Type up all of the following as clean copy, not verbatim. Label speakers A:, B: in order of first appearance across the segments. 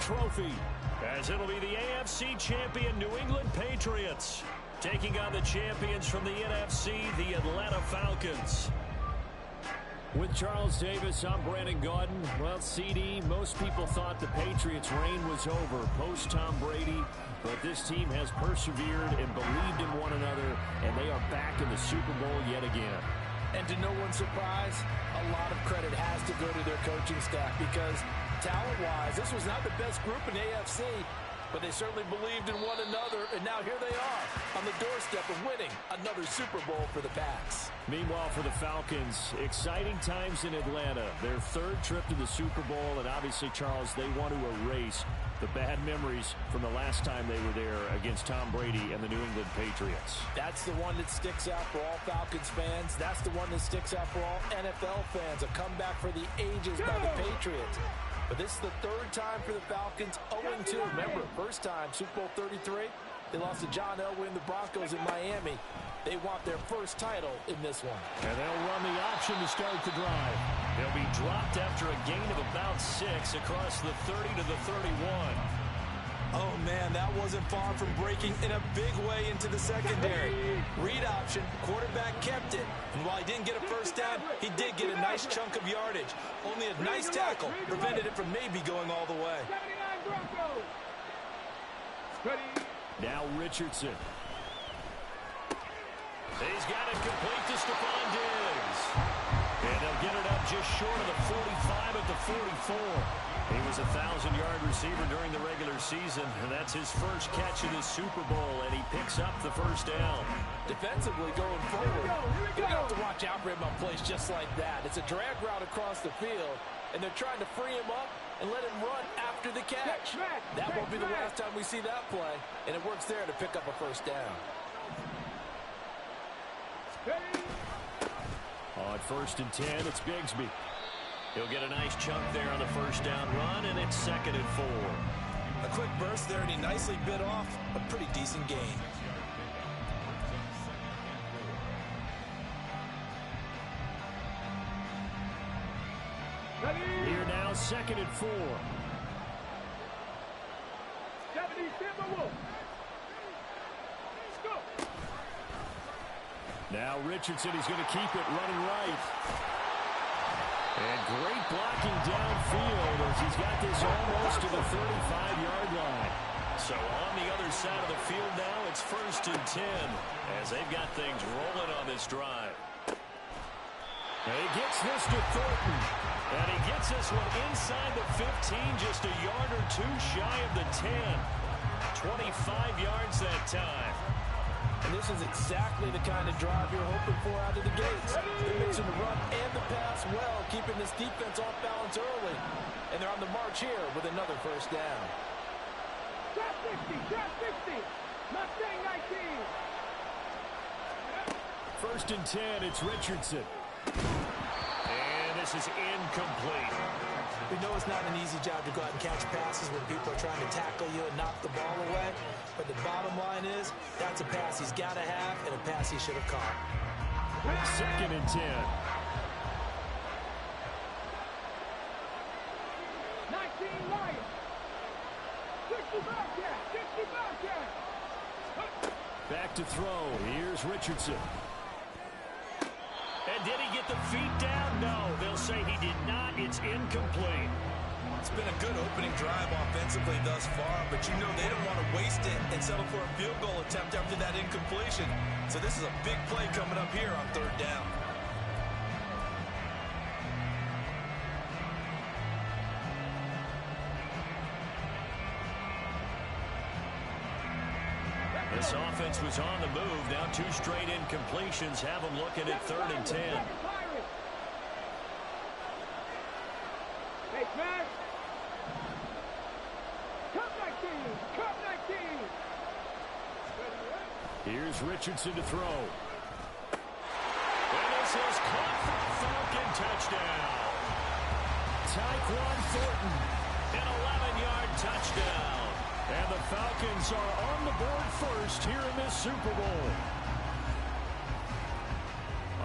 A: trophy, as it'll be the AFC champion New England Patriots taking on the champions from the NFC, the Atlanta Falcons.
B: With Charles Davis, I'm Brandon Gaudin. Well, CD, most people thought the Patriots' reign was over post-Tom Brady, but this team has persevered and believed in one another, and they are back in the Super Bowl yet again.
C: And to no one's surprise, a lot of credit has to go to their coaching staff because talent-wise, this was not the best group in the AFC, but they certainly believed in one another, and now here they are on the doorstep of winning another Super Bowl for the Pats.
B: Meanwhile, for the Falcons, exciting times in Atlanta. Their third trip to the Super Bowl, and obviously, Charles, they want to erase the bad memories from the last time they were there against Tom Brady and the New England Patriots.
C: That's the one that sticks out for all Falcons fans. That's the one that sticks out for all NFL fans. A comeback for the ages by the Patriots. But this is the third time for the Falcons, 0-2. Remember, first time, Super Bowl 33, they lost to John Elway and the Broncos in Miami. They want their first title in this one.
A: And they'll run the option to start the drive. They'll be dropped after a gain of about 6 across the 30 to the 31.
C: Oh, man, that wasn't far from breaking in a big way into the secondary. Read option, quarterback kept it. And while he didn't get a first down, he did get a nice chunk of yardage. Only a nice tackle prevented it from maybe going all the way.
B: Now Richardson.
A: He's got it complete to Stephon Diggs. And they'll get it up just short of the 45 at the 44. He was a 1,000-yard receiver during the regular season, and that's his first catch in the Super Bowl, and he picks up the first down.
C: Defensively going forward, you're going to have to watch out for him on plays just like that. It's a drag route across the field, and they're trying to free him up and let him run after the catch. That won't be the last time we see that play, and it works there to pick up a first down.
B: On 1st and 10, it's Bigsby.
A: He'll get a nice chunk there on the first down run, and it's 2nd and 4.
C: A quick burst there, and he nicely bit off a pretty decent gain.
B: Here now, 2nd and 4. Now Richardson, he's going to keep it running right. And great blocking downfield as he's got this almost to the 35-yard line.
A: So on the other side of the field now, it's 1st and 10 as they've got things rolling on this drive.
B: And he gets this to Thornton.
A: And he gets this one inside the 15, just a yard or two shy of the 10. 25 yards that time.
C: And this is exactly the kind of drive you're hoping for out of the gates. They're mixing the run and the pass well, keeping this defense off balance early. And they're on the march here with another first down.
D: Drop 60, drop 60. Mustang 19.
B: 1st and 10, it's Richardson.
A: And this is incomplete.
C: We know it's not an easy job to go out and catch passes when people are trying to tackle you and knock the ball away. But the bottom line is, that's a pass he's got to have and a pass he should have caught.
B: 2nd and 10.
D: 19 Lions. 60 Bobcat, 60 Bobcat.
B: Back to throw. Here's Richardson.
A: And did he get the feet down? No, they'll say he did not. It's incomplete.
C: It's been a good opening drive offensively thus far, but you know they don't want to waste it and settle for a field goal attempt after that incompletion. So this is a big play coming up here on 3rd down.
A: This offense was on the move. Now 2 straight incompletions have them looking at 3rd and 10.
D: Hey, man. Cup 19, Cup 19.
B: Here's Richardson to throw.
A: And this is caught for a Falcon touchdown.
B: Tyquan Thornton.
A: An 11-yard touchdown.
B: And the Falcons are on the board first here in this Super Bowl.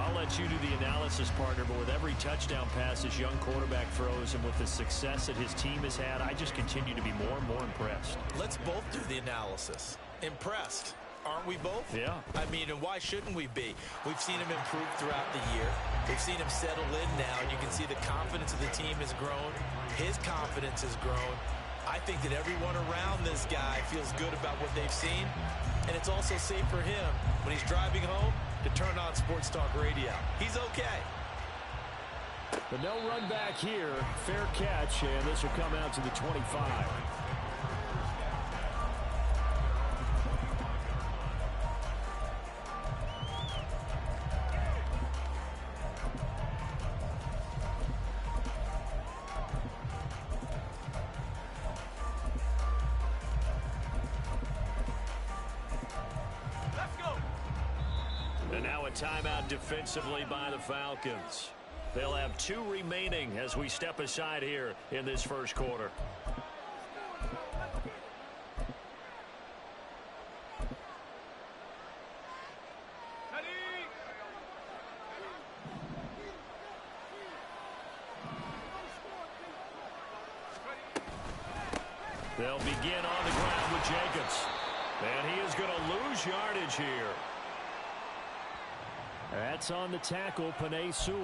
B: I'll let you do the analysis, partner, but with every touchdown pass this young quarterback throws and with the success that his team has had, I just continue to be more and more impressed.
C: Let's both do the analysis. Impressed. Aren't we both?
B: Yeah.
C: I mean, and why shouldn't we be? We've seen him improve throughout the year. We've seen him settle in now, and you can see the confidence of the team has grown. His confidence has grown. I think that everyone around this guy feels good about what they've seen, and it's also safe for him when he's driving home to turn on Sports Talk Radio. He's okay.
B: But no run back here. Fair catch, and this will come out to the 25. And now a timeout defensively by the Falcons. They'll have 2 remaining as we step aside here in this first quarter. They'll begin on the ground with Jacobs. And he is going to lose yardage here. That's on the tackle, Penei Sewell.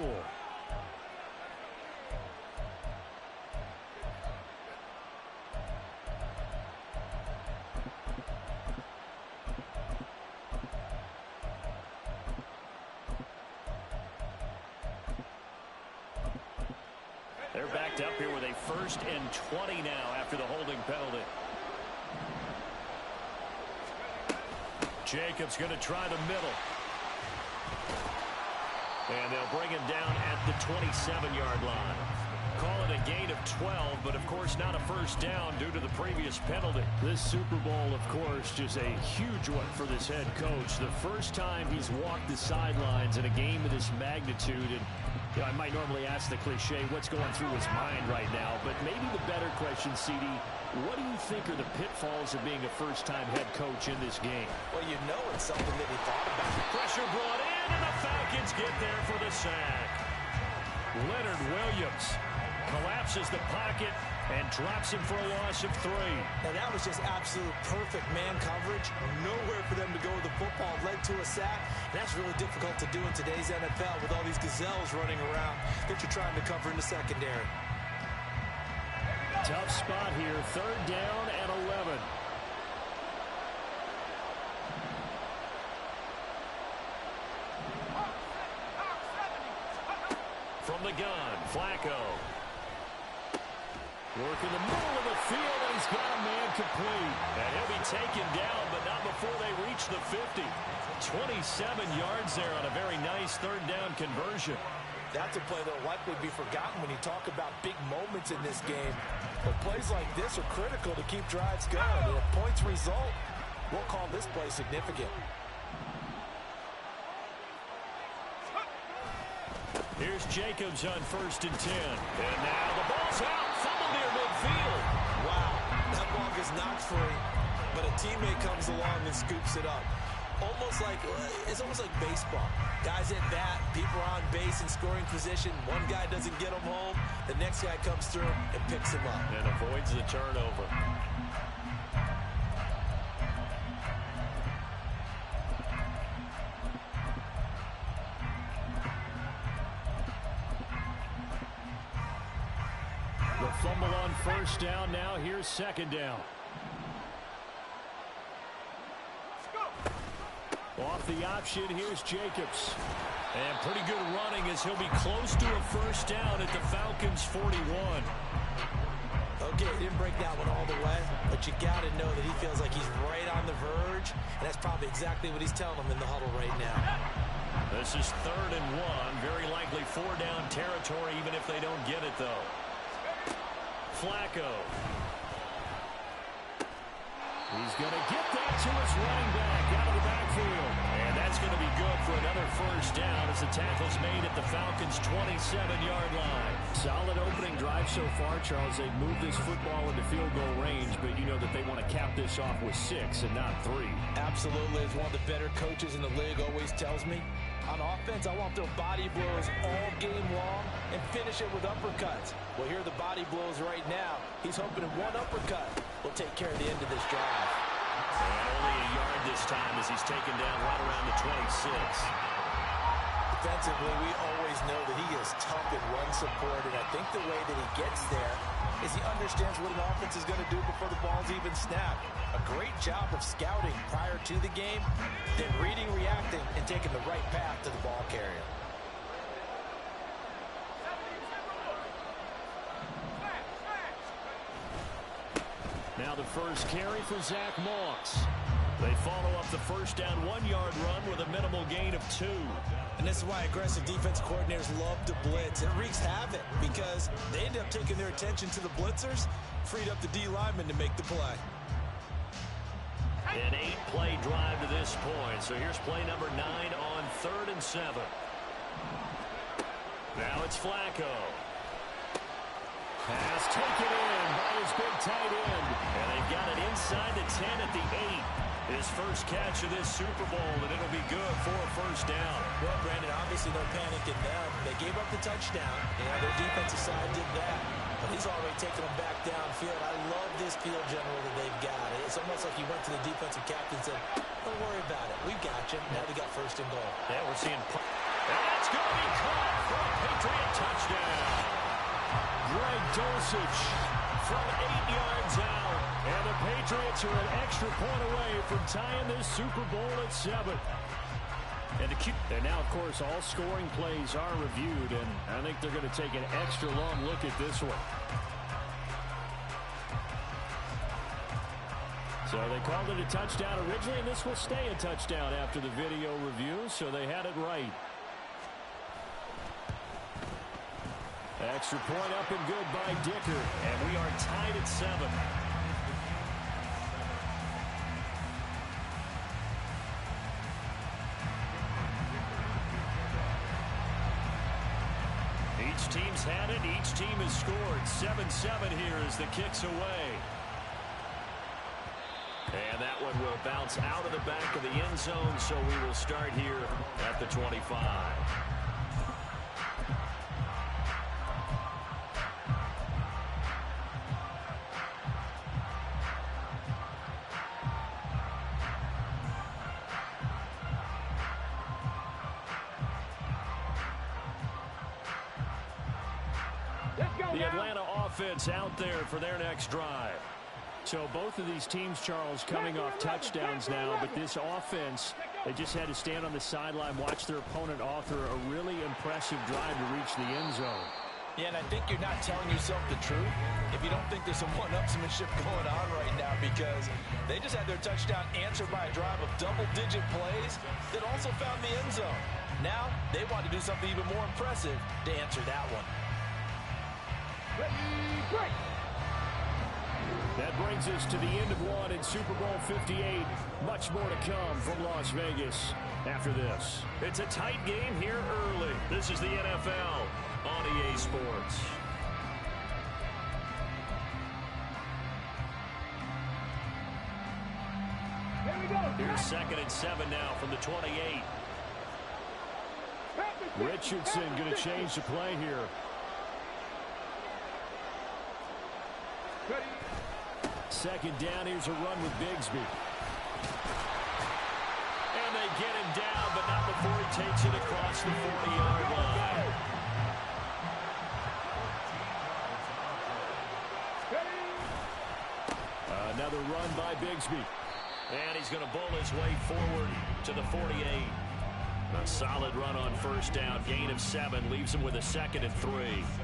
B: They're backed up here with a 1st and 20 now after the holding penalty. Jacobs going to try the middle. And they'll bring him down at the 27-yard line. Call it a gain of 12, but of course not a first down due to the previous penalty. This Super Bowl, of course, just a huge one for this head coach. The first time he's walked the sidelines in a game of this magnitude. And you know, I might normally ask the cliche, what's going through his mind right now? But maybe the better question, CD, what do you think are the pitfalls of being a first-time head coach in this game?
C: Well, you know it's something that he thought about.
B: Pressure brought in, and the Falcons get there for the sack. Leonard Williams collapses the pocket and drops him for a loss of 3.
C: Now, that was just absolute perfect man coverage. Nowhere for them to go with the football. Led to a sack. And that's really difficult to do in today's NFL with all these gazelles running around that you're trying to cover in the secondary.
B: Tough spot here. 3rd down and 11. From the gun, Flacco. Work in the middle of the field, and he's got a man complete. And he'll be taken down, but not before they reach the 50. 27 yards there on a very nice 3rd down conversion.
C: That's a play that will likely be forgotten when you talk about big moments in this game. But plays like this are critical to keep drives going. And if points result, we'll call this play significant.
B: Here's Jacobs on 1st and 10. And now the ball's out. Fumble near midfield.
C: Wow, that ball gets knocked free, but a teammate comes along and scoops it up. It's almost like baseball. Guys at bat, people are on base in scoring position. One guy doesn't get him home. The next guy comes through and picks him up.
B: And avoids the turnover. The fumble on 1st down. Now here's 2nd down. Off the option, here's Jacobs. And pretty good running as he'll be close to a 1st down at the Falcons' 41.
C: Okay, he didn't break that one all the way, but you got to know that he feels like he's right on the verge, and that's probably exactly what he's telling them in the huddle right now.
B: This is 3rd and 1, very likely 4-down territory, even if they don't get it, though. Flacco. He's going to get that to his running back out of the backfield. And that's
A: going to be good for another first down as the tackle's made at the Falcons' 27-yard line.
B: Solid opening drive so far, Charles. They've moved this football into field goal range, but you know that they want to cap this off with 6 and not 3.
C: Absolutely. As one of the better coaches in the league always tells me, on offense, I want to throw body blows all game long and finish it with uppercuts. Well, here are the body blows right now. He's hoping one uppercut will take care of the end of this drive.
A: And only a yard this time as he's taken down right around the 26.
C: Defensively, we always know that he is tough in run support, and I think the way that he gets there is he understands what an offense is going to do before the ball's even snapped. A great job of scouting prior to the game, then reading, reacting, and taking the right path to the ball carrier.
B: Now the first carry for Zach Moss.
A: They follow up the first down 1-yard run with a minimal gain of 2.
C: And this is why aggressive defense coordinators love to blitz. It wreaks havoc because they end up taking their attention to the blitzers, freed up the D lineman to make the play.
A: An 8-play drive to this point. So here's play number 9 on 3rd and 7. Now it's Flacco.
B: Pass taken in by his big tight end.
A: And they've got it inside the 10 at the 8. His first catch of this Super Bowl, and it'll be good for a first down.
C: Well, Brandon, obviously no panic in them. They gave up the touchdown. Their defensive side did that. But he's already taken them back downfield. I love this field general that they've got. It's almost like he went to the defensive captain and said, don't worry about it. We've got you. Now they got first and goal.
A: Yeah, we're seeing... And that's going to be caught for a Patriot touchdown.
B: Greg Dulcich from 8 yards out. And the Patriots are an extra point away from tying this Super Bowl at 7. And now, of course, all scoring plays are reviewed, and I think they're going to take an extra long look at this one. So they called it a touchdown originally, and this will stay a touchdown after the video review, so they had it right. Extra point up and good by Dicker.
A: And we are tied at 7. Each team's had it. Each team has scored. 7-7 here as the kick's away. And that one will bounce out of the back of the end zone, so we will start here at the 25. The Atlanta offense out there for their next drive.
B: So both of these teams, Charles, coming off touchdowns now, but this offense, they just had to stand on the sideline, watch their opponent author a really impressive drive to reach the end zone.
C: Yeah, and I think you're not telling yourself the truth if you don't think there's some one-upsmanship going on right now, because they just had their touchdown answered by a drive of double-digit plays that also found the end zone. Now they want to do something even more impressive to answer that one.
B: That brings us to the end of one in Super Bowl 58. Much more to come from Las Vegas after this.
A: It's a tight game here early. This is the NFL on EA Sports. Here's 2nd and 7 now from the 28.
B: Richardson going to change the play here. Second down, here's a run with Bigsby.
A: And they get him down, but not before he takes it across the 40-yard line.
B: Another run by Bigsby.
A: And he's going to bull his way forward to the 48. A solid run on first down. Gain of 7 leaves him with a 2nd and 3.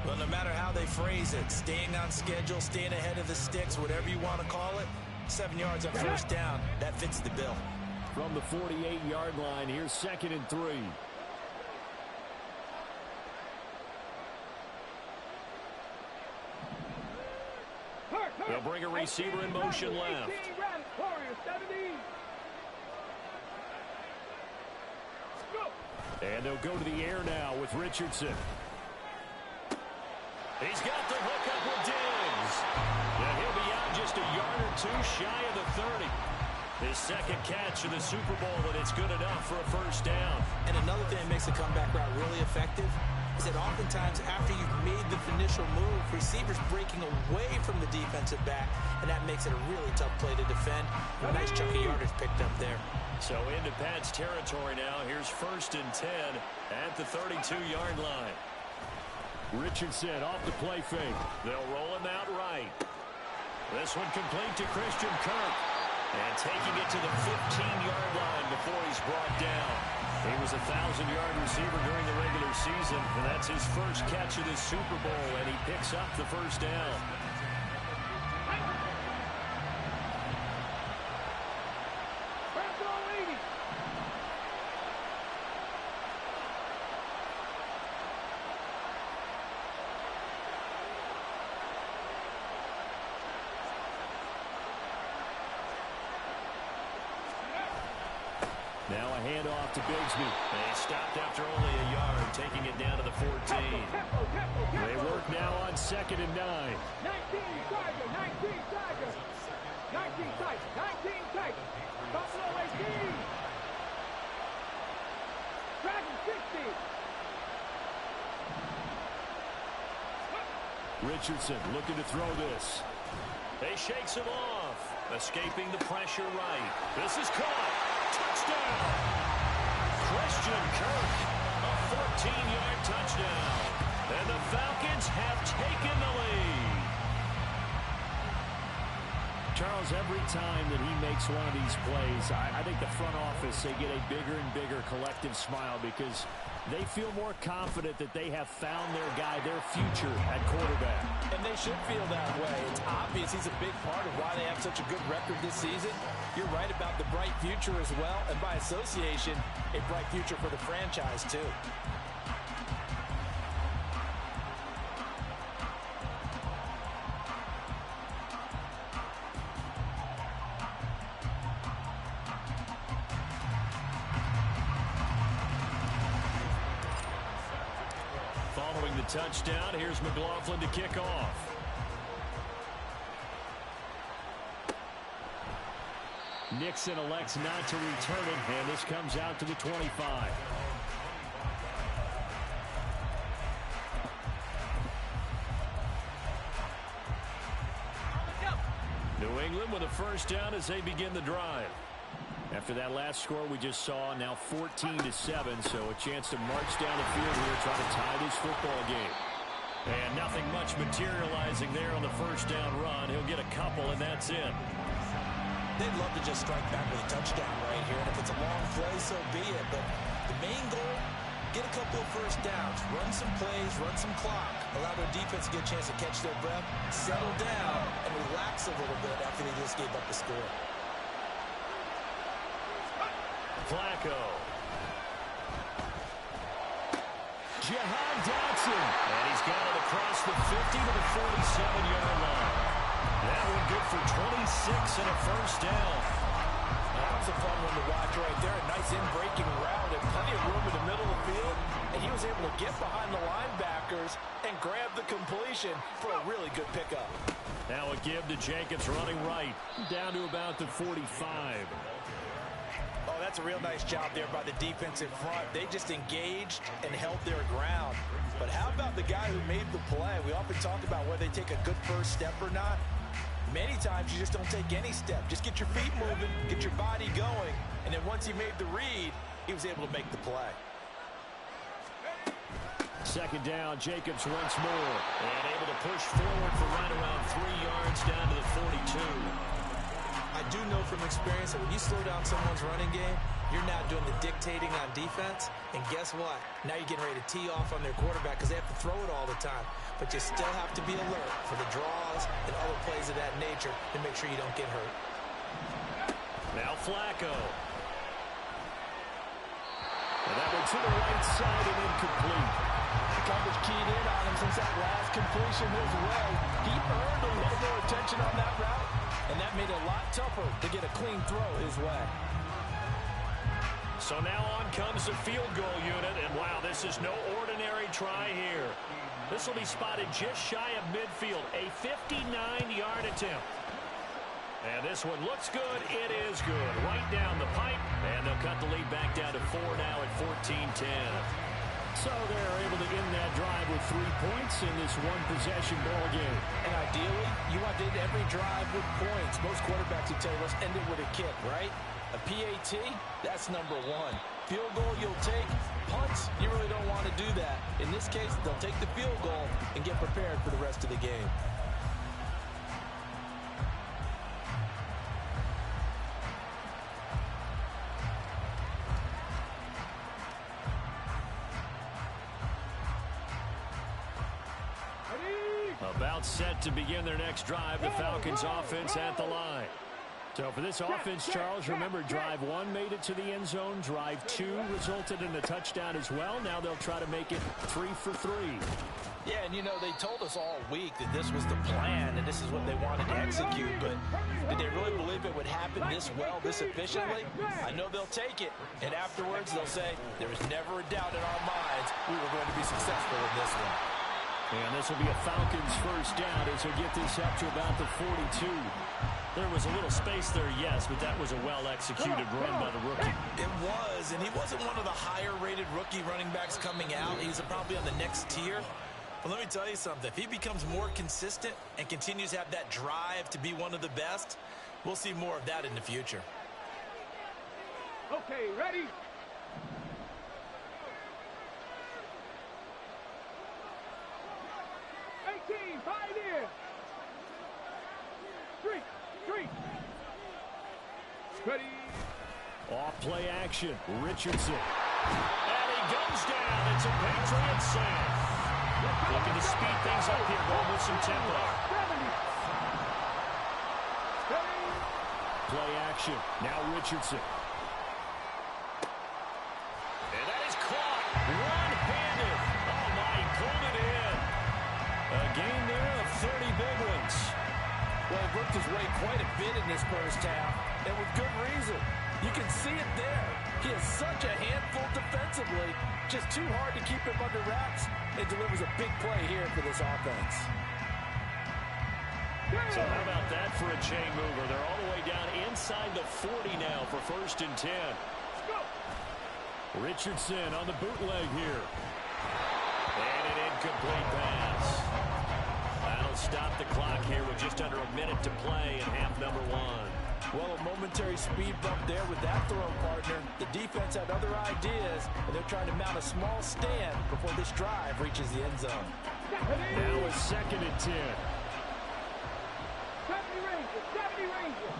C: Well, no matter how they phrase it, staying on schedule, staying ahead of the sticks, whatever you want to call it, 7 yards on first down, that fits the bill.
B: From the 48-yard line, here's 2nd and 3.
A: They'll bring a receiver in motion left.
B: And they'll go to the air now with Richardson.
A: He's got the hook up with Diggs. And he'll be out just a yard or two shy of the 30. His second catch of the Super Bowl, and it's good enough for a first down.
C: And another thing that makes the comeback route really effective is that oftentimes after you've made the initial move, receivers breaking away from the defensive back, and that makes it a really tough play to defend. A nice chunk of yardage picked up there.
A: So into Pat's territory now. Here's 1st and 10 at the 32-yard line.
B: Richardson off the play fake.
A: They'll roll him out right. This one complete to Christian Kirk. And taking it to the 15-yard line before he's brought down. He was a 1,000-yard receiver during the regular season, and that's his first catch of the Super Bowl, and he picks up the first down.
B: Now a handoff to Bigsby.
A: They stopped after only a yard, taking it down to the 14.
B: They work now on 2nd and 9.
D: 19 Tiger, 19 Tiger. 19 Tiger, 19 Tiger. Buffalo 18. Dragon 60.
B: Richardson looking to throw this.
A: He shakes him off, escaping the pressure right. This is caught. Touchdown! Christian Kirk, a 14-yard touchdown. And the Falcons have taken the lead.
B: Charles, every time that he makes one of these plays, I think the front office, they get a bigger and bigger collective smile because they feel more confident that they have found their guy, their future at quarterback.
C: And they should feel that way. It's obvious he's a big part of why they have such a good record this season. You're right about the bright future as well, and by association, a bright future for the franchise too.
A: Following the touchdown, here's McLaughlin to kick off.
B: Nixon elects not to return it, and this comes out to the 25.
A: New England with a first down as they begin the drive.
B: After that last score we just saw, now 14-7, so a chance to march down the field here, try to tie this football game.
A: And nothing much materializing there on the first down run. He'll get a couple, and that's it.
C: They'd love to just strike back with a touchdown right here, and if it's a long play, so be it. But the main goal, get a couple of first downs, run some plays, run some clock, allow their defense to get a chance to catch their breath, settle down, and relax a little bit after they just gave up the score.
A: Flacco.
B: Jahan Dotson.
A: And he's got it across the 50 to the 47-yard line. That one good for 26 and a first down.
C: That was a fun one to watch right there. A nice in-breaking route and plenty of room in the middle of the field. And he was able to get behind the linebackers and grab the completion for a really good pickup.
A: Now a give to Jacobs running right.
B: Down to about the 45.
C: Oh, that's a real nice job there by the defense in front. They just engaged and held their ground. But how about the guy who made the play? We often talk about whether they take a good first step or not. Many times you just don't take any step. Just get your feet moving, get your body going, and then once he made the read, he was able to make the play.
B: Second down, Jacobs once more.
A: And able to push forward for right around 3 yards down to the 42.
C: I do know from experience that when you slow down someone's running game, you're now doing the dictating on defense. And guess what? Now you're getting ready to tee off on their quarterback because they have to throw it all the time. But you still have to be alert for the draws and other plays of that nature to make sure you don't get hurt.
A: Now Flacco.
B: And that one to the right side and incomplete.
C: Coverage keyed in on him since that last completion as well. He earned a little more attention on that route, and that made it a lot tougher to get a clean throw his way.
A: So now on comes the field goal unit, and wow, this is no ordinary try here. This will be spotted just shy of midfield, a 59-yard attempt. And this one looks good. It is good. Right down the pipe, and they'll cut the lead back down to 4 now at 14-10.
B: So they're able to end that drive with 3 points in this one-possession ball game.
C: And ideally, you want to end every drive with points. Most quarterbacks would tell you, let's end it with a kick, right? A PAT, that's number one. Field goal you'll take. Punts, you really don't want to do that. In this case, they'll take the field goal and get prepared for the rest of the game.
B: About set to begin their next drive, the Falcons offense at the line. So for this offense, Charles, remember drive 1 made it to the end zone. Drive 2 resulted in a touchdown as well. Now they'll try to make it 3 for 3.
C: Yeah, and you know, they told us all week that this was the plan and this is what they wanted to execute, but did they really believe it would happen this well, this efficiently? I know they'll take it, and afterwards they'll say, there was never a doubt in our minds we were going to be successful in this one.
B: And this will be a Falcons first down as they get this up to about the 42.
A: There was a little space there, yes, but that was a well-executed run by the rookie.
C: It was, and he wasn't one of the higher-rated rookie running backs coming out. He's probably on the next tier. But let me tell you something. If he becomes more consistent and continues to have that drive to be one of the best, we'll see more of that in the future.
D: Okay, ready? Ready.
B: Off play action. Richardson.
A: And he goes down. It's a Patriot sack. Looking to speed things up here, going with some tempo.
B: Play action. Now Richardson.
A: And that is caught. One-handed. Oh, my, he pulled it in. A gain there of 30 big ones.
C: Well, he worked his way quite a bit in this first half, and with good reason. You can see it there. He is such a handful defensively, just too hard to keep him under wraps, and delivers a big play here for this offense.
A: So how about that for a chain mover? They're all the way down inside the 40 now for 1st and 10.
B: Richardson on the bootleg here.
A: And an incomplete pass. That'll stop the clock here with just under a minute to play in half number 1.
C: Well, a momentary speed bump there with that throw, partner. The defense had other ideas, and they're trying to mount a small stand before this drive reaches the end zone.
B: Now a 2nd and 10.
D: 70 Rangers, 70 Rangers.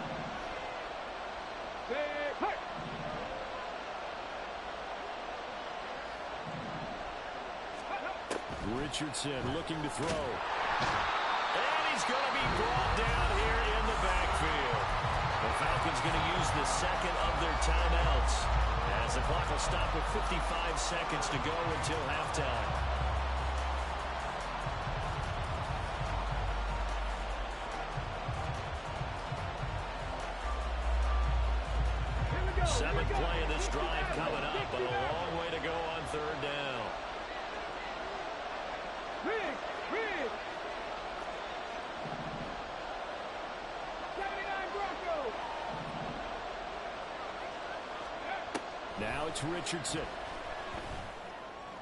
D: Say, hut.
B: Richardson looking to throw.
A: And he's going to be brought down here in the backfield. The Falcons going to use the 2nd of their timeouts, as the clock will stop with 55 seconds to go until halftime. Seventh play of this drive coming up, but a long way to go on 3rd down.
D: Rig. 79 Broncos.
B: Now it's Richardson.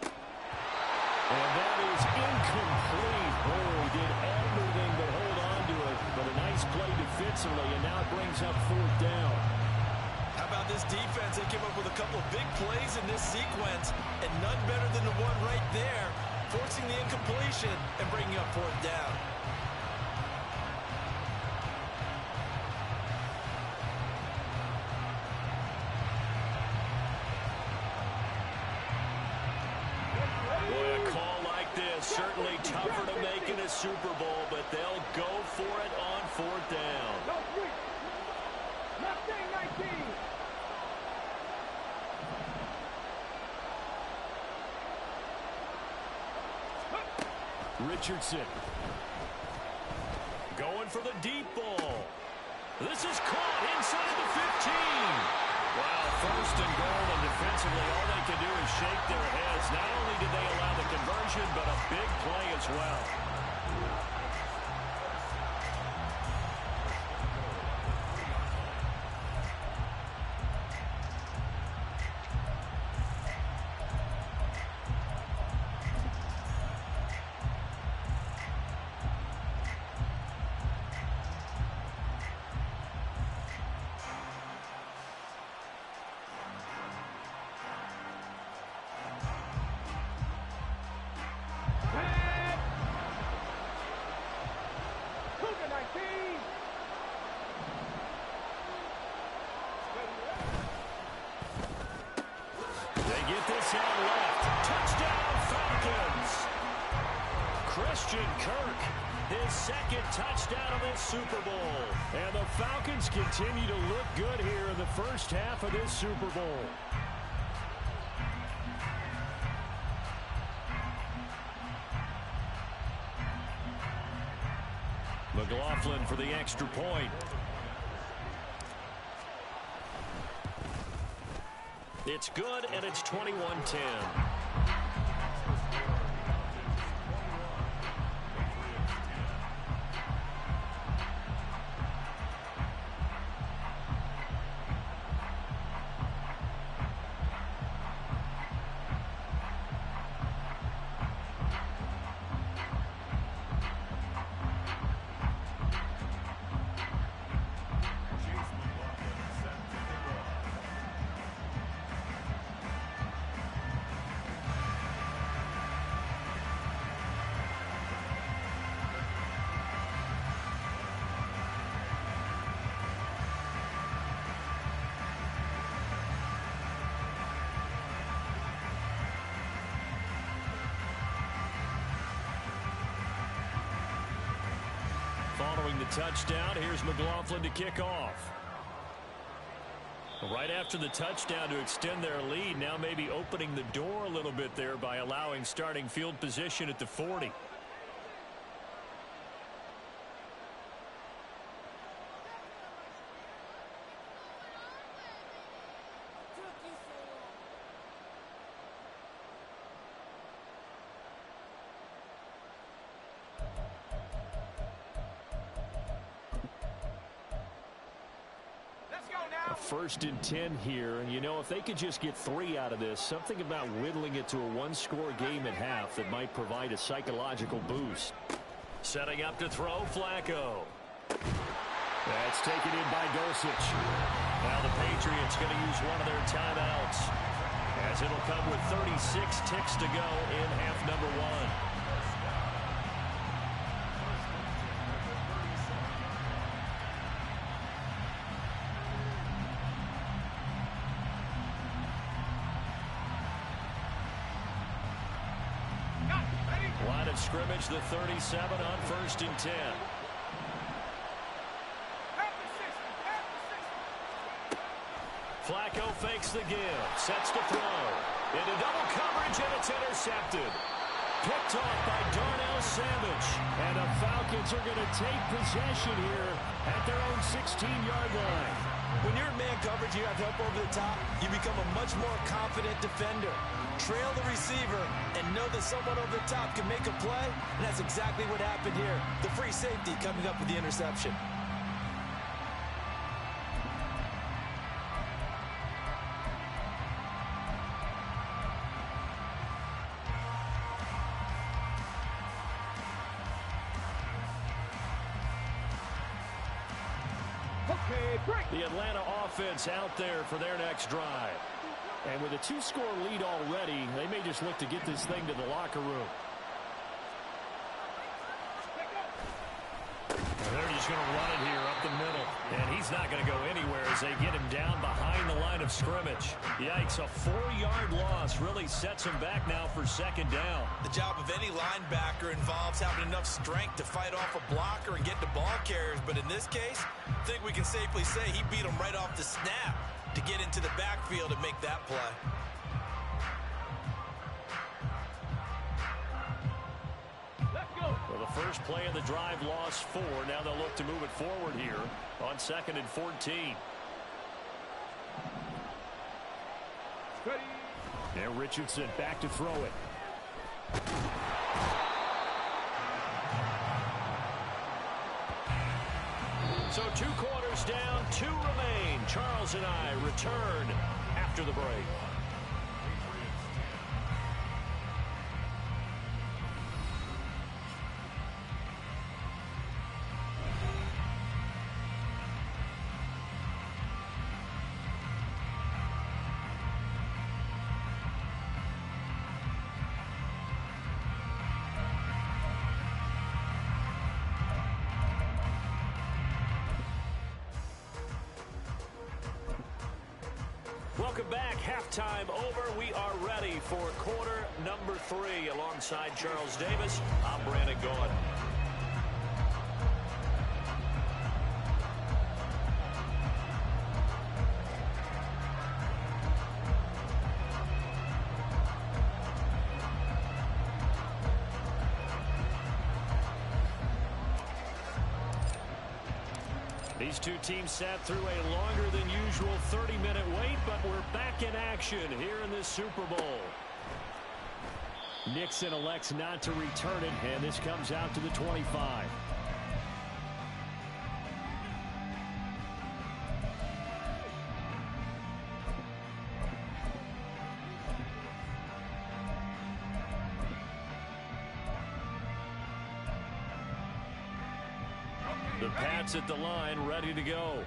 B: And that is incomplete. Oh, he did everything but hold on to it. But a nice play defensively, and now it brings up 4th down.
C: How about this defense? They came up with a couple of big plays in this sequence, and none better than the one right there, forcing the incompletion and bringing up 4th down.
A: Boy, a call like this, certainly tougher to make in a Super Bowl, but they'll go for it on 4th down.
D: No, 3. Mustang 19.
B: Richardson.
A: Going for the deep ball. This is caught inside the 15. Wow, First and goal, and defensively, all they can do is shake their heads. Not only did they allow the conversion, but a big play as well.
B: His second touchdown of this Super Bowl. And the Falcons continue to look good here in the first half of this Super Bowl. McLaughlin for the extra point. It's good, and it's 21-10. Following the touchdown, here's McLaughlin to kick off. Right after the touchdown to extend their lead, now maybe opening the door a little bit there by allowing starting field position at the 40. First and 10 here, and you know, if they could just get 3 out of this, something about whittling it to a one-score game at half that might provide a psychological boost. Setting up to throw, Flacco. That's taken in by Dulcich. Now the Patriots going to use one of their timeouts, as it'll come with 36 ticks to go in half number 1. Scrimmage the 37 on first and 10. Flacco fakes the give, sets to throw. Into double coverage, and it's intercepted. Picked off by Darnell Savage. And the Falcons are going to take possession here at their own 16-yard line.
C: When you're in man coverage, you have help over the top. You become a much more confident defender. Trail the receiver and know that someone over the top can make a play, and that's exactly what happened here. The free safety coming up with the interception.
B: The Atlanta offense out there for their next drive. And with a 2-score lead already, they may just look to get this thing to the locker room. They're just going to run it here up the middle. And he's not going to go anywhere as they get him down behind the line of scrimmage. Yikes, a 4-yard loss really sets him back now for second down.
C: The job of any linebacker involves having enough strength to fight off a blocker and get the ball carriers. But in this case, I think we can safely say he beat him right off the snap to get into the backfield and make that play.
B: Well, the first play of the drive lost 4. Now they'll look to move it forward here on 2nd and 14.
D: Ready.
B: And Richardson back to throw it. So 2 quarters down, 2 remain. Charles and I return after the break. Welcome back. Halftime over. We are ready for quarter number 3. Alongside Charles Davis, I'm Brandon Gordon. These two teams sat through a longer than usual 30-minute wait, but we're back in action here in this Super Bowl. Nixon elects not to return it, and this comes out to the 25. The Pats at the line, ready to go.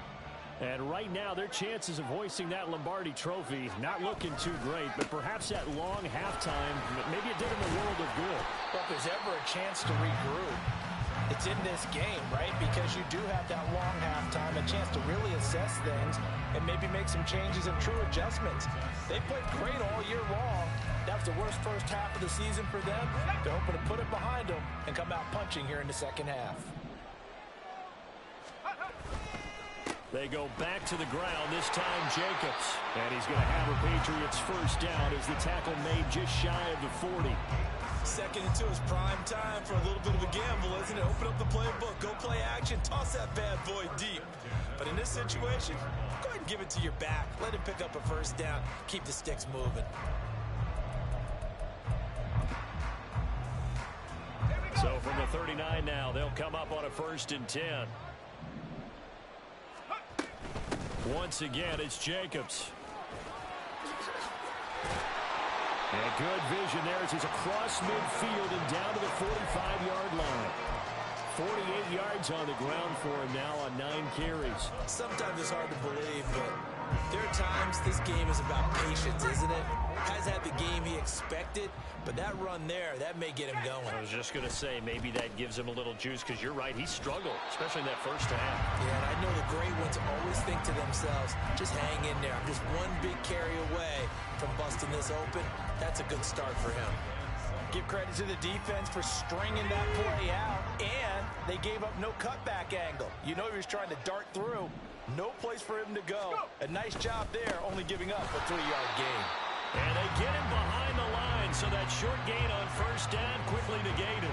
B: And right now, their chances of hoisting that Lombardi trophy, not looking too great, but perhaps that long halftime, maybe it did them a world of good.
C: Well, if there's ever a chance to regroup, it's in this game, right? Because you do have that long halftime, a chance to really assess things and maybe make some changes and true adjustments. They played great all year long. That was the worst first half of the season for them. They're hoping to put it behind them and come out punching here in the second half.
B: They go back to the ground, this time Jacobs. And he's going to have a Patriots first down as the tackle made just shy of the 40.
C: Second and 2 is prime time for a little bit of a gamble, isn't it? Open up the playbook, go play action, toss that bad boy deep. But in this situation, go ahead and give it to your back. Let him pick up a first down. Keep the sticks moving.
B: So from the 39 now, they'll come up on a 1st and 10. Once again, it's Jacobs. And good vision there as he's across midfield and down to the 45-yard line. 48 yards on the ground for him now on 9 carries.
C: Sometimes it's hard to believe, but there are times this game is about patience, isn't it? Has had the game he expected, but that run there, that may get him going.
B: I was just going to say, maybe that gives him a little juice, because you're right, he struggled, especially in that first half.
C: Yeah, and I know the great ones always think to themselves, just hang in there. I'm just one big carry away from busting this open. That's a good start for him. Give credit to the defense for stringing that play out, and they gave up no cutback angle. You know he was trying to dart through. No place for him to go. A nice job there, only giving up a 3-yard gain.
B: And they get him behind the line, so that short gain on first down quickly negated.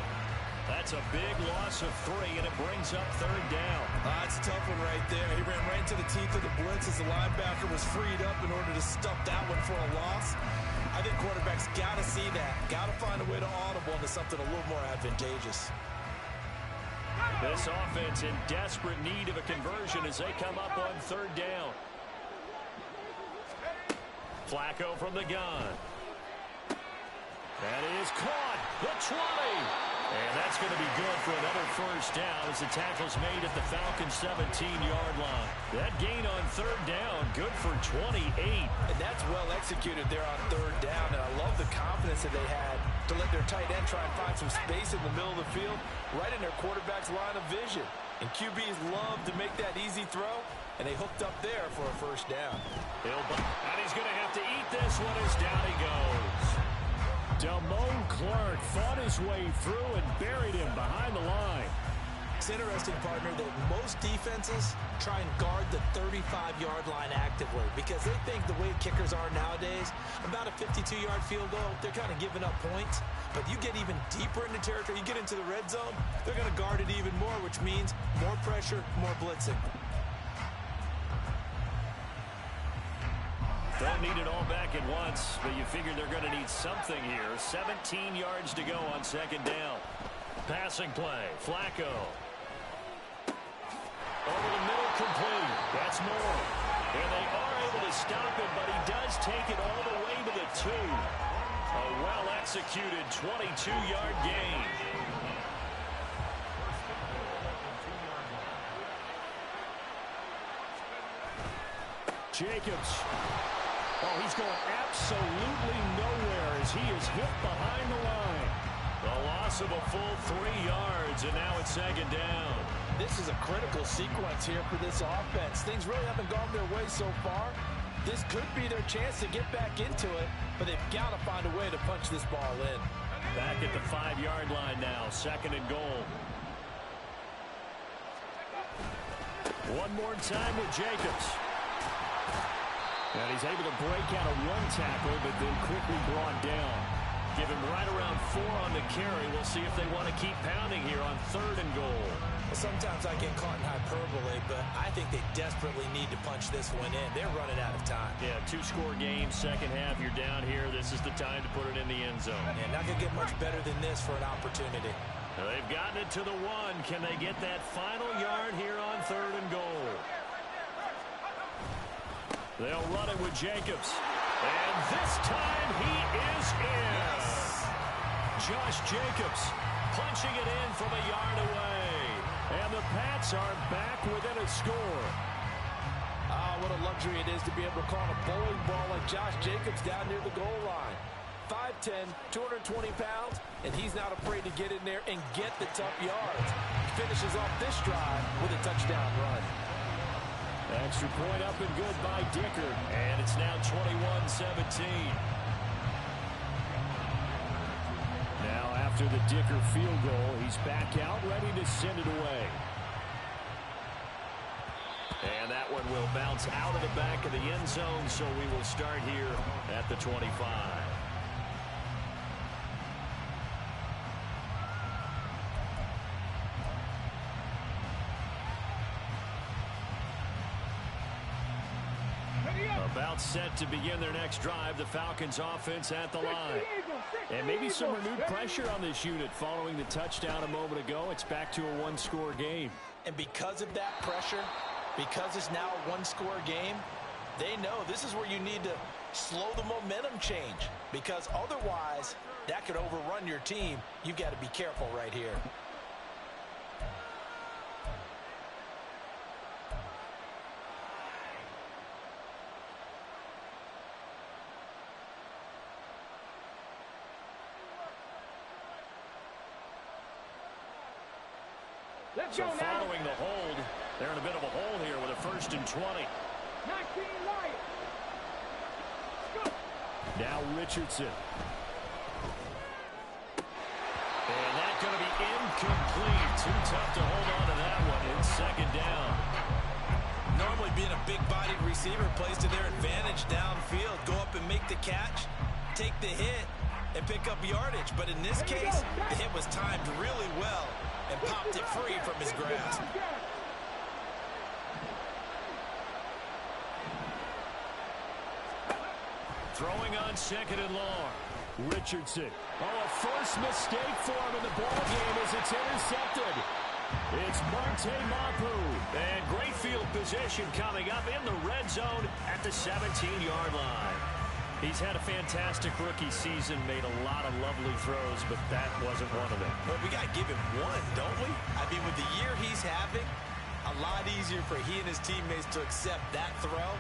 B: That's a big loss of 3, and it brings up 3rd down.
C: That's a tough one right there. He ran right into the teeth of the blitz as the linebacker was freed up in order to stuff that one for a loss. I think quarterbacks got to see that. Got to find a way to audible into something a little more advantageous.
B: This offense in desperate need of a conversion as they come up on 3rd down. Flacco from the gun. That is caught. The 20. And that's going to be good for another first down as the tackle's made at the Falcons' 17-yard line. That gain on 3rd down, good for 28.
C: And that's well executed there on 3rd down. And I love the confidence that they had to let their tight end try and find some space in the middle of the field, right in their quarterback's line of vision. And QBs love to make that easy throw, and they hooked up there for a first down.
B: And he's going to have to eat this one as down he goes. Damone Clark fought his way through and buried him behind the line.
C: It's interesting, partner, that most defenses try and guard the 35-yard line actively because they think the way kickers are nowadays, about a 52-yard field goal, they're kind of giving up points. But you get even deeper into territory, you get into the red zone, they're going to guard it even more, which means more pressure, more blitzing.
A: Don't need it all back at once, but you figure they're going to need something here. 17 yards to go on second down. Passing play, Flacco. Over the middle, complete. That's more. And they are able to stop him, but he does take it all the way to the 2. A well-executed 22-yard gain.
B: Jacobs. Oh, he's going absolutely nowhere as he is hit behind the line.
A: The loss of a full 3 yards, and now it's second down.
C: This is a critical sequence here for this offense. Things really haven't gone their way so far. This could be their chance to get back into it, but they've got to find a way to punch this ball in.
A: Back at the 5-yard line now, second and goal. One more time with Jacobs.
B: And he's able to break out of one tackle, but then quickly brought down.
A: Give him right around 4 on the carry. We'll see if they want to keep pounding here on third and goal.
C: Sometimes I get caught in hyperbole, but I think they desperately need to punch this one in. They're running out of time.
A: Yeah, 2-score game, second half, you're down here. This is the time to put it in the end zone.
C: Yeah, not going to get much better than this for an opportunity.
A: They've gotten it to the 1. Can they get that final yard here on third and goal? They'll run it with Jacobs. And this time he is in.
C: Yes.
A: Josh Jacobs punching it in from a yard away. And the Pats are back within a score.
C: Ah, what a luxury it is to be able to call a bowling ball like Josh Jacobs down near the goal line. 5'10", 220 pounds, and he's not afraid to get in there and get the tough yards. Finishes off this drive with a touchdown run.
B: Extra point up and good by Dicker.
A: And it's now 21-17.
B: Now after the Dicker field goal, he's back out ready to send it away.
A: And that one will bounce out of the back of the end zone, so we will start here at the 25. About set to begin their next drive, the Falcons offense at the line.
B: And maybe some renewed pressure on this unit following the touchdown a moment ago. It's back to a 1-score game.
C: And because of that pressure, because it's now a 1-score game, they know this is where you need to slow the momentum change, because otherwise that could overrun your team. You've got to be careful right here.
A: So following the hold, they're in a bit of a hole here with a 1st and 20.
D: 19 Lions.
B: Now Richardson.
A: And that's going to be incomplete. Too tough to hold on to that one. It's second down.
C: Normally being a big-bodied receiver plays to their advantage downfield. Go up and make the catch, take the hit, and pick up yardage. But in this case, the hit was timed really well and popped it free from his grasp.
A: Throwing on second and long.
B: Richardson. Oh, a first mistake for him in the ball game as it's intercepted. It's Marte Mapu.
A: And great field position coming up in the red zone at the 17-yard line. He's had a fantastic rookie season, made a lot of lovely throws, but that wasn't one of them.
C: But we got to give him one, don't we? I mean, with the year he's having, a lot easier for he and his teammates to accept that throw,